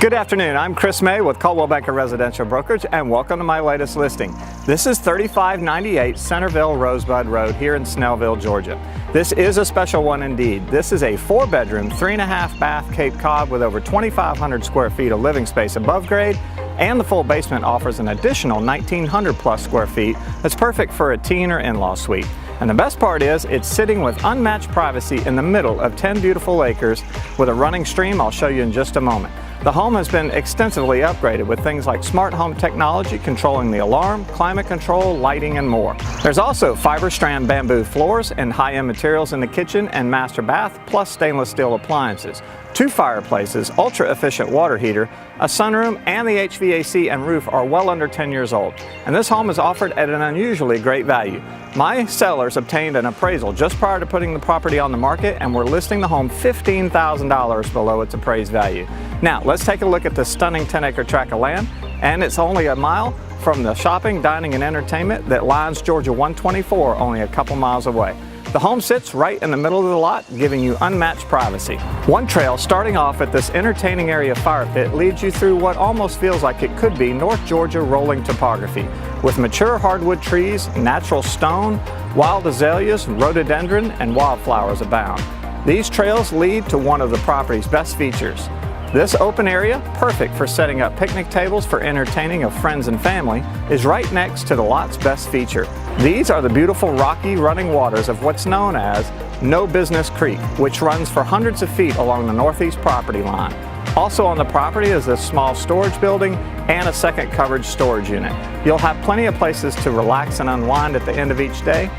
Good afternoon, I'm Chris May with Coldwell Banker Residential Brokerage and welcome to my latest listing. This is 3598 Centerville Rosebud Road here in Snellville, Georgia. This is a special one indeed. This is a 4-bedroom, 3.5 bath Cape Cod with over 2,500 square feet of living space above grade, and the full basement offers an additional 1,900 plus square feet that's perfect for a teen or in-law suite. And the best part is it's sitting with unmatched privacy in the middle of 10 beautiful acres with a running stream I'll show you in just a moment. The home has been extensively upgraded with things like smart home technology controlling the alarm, climate control, lighting, and more. There's also fiber strand bamboo floors and high-end materials in the kitchen and master bath, plus stainless steel appliances. 2 fireplaces, ultra-efficient water heater, a sunroom, and the HVAC and roof are well under 10 years old. And this home is offered at an unusually great value. My sellers obtained an appraisal just prior to putting the property on the market, and we're listing the home $15,000 below its appraised value. Now, let's take a look at this stunning 10-acre tract of land, and it's only a mile from the shopping, dining, and entertainment that lines Georgia 124 only a couple miles away. The home sits right in the middle of the lot, giving you unmatched privacy. One trail starting off at this entertaining area fire pit leads you through what almost feels like it could be North Georgia rolling topography, with mature hardwood trees, natural stone, wild azaleas, rhododendron, and wildflowers abound. These trails lead to one of the property's best features. This open area, perfect for setting up picnic tables for entertaining of friends and family, is right next to the lot's best feature. These are the beautiful rocky running waters of what's known as No Business Creek, which runs for hundreds of feet along the northeast property line. Also on the property is this small storage building and a second coverage storage unit. You'll have plenty of places to relax and unwind at the end of each day,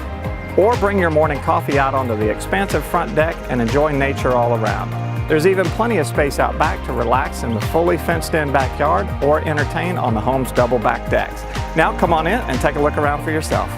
or bring your morning coffee out onto the expansive front deck and enjoy nature all around. There's even plenty of space out back to relax in the fully fenced-in backyard or entertain on the home's double back decks. Now come on in and take a look around for yourself.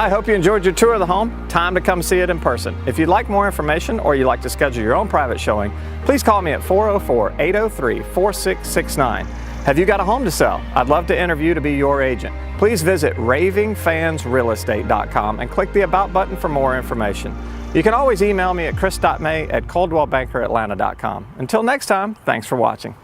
I hope you enjoyed your tour of the home. Time to come see it in person. If you'd like more information or you'd like to schedule your own private showing, please call me at 404-803-4669. Have you got a home to sell? I'd love to interview to be your agent. Please visit ravingfansrealestate.com and click the About button for more information. You can always email me at chris.may@coldwellbankeratlanta.com. Until next time, thanks for watching.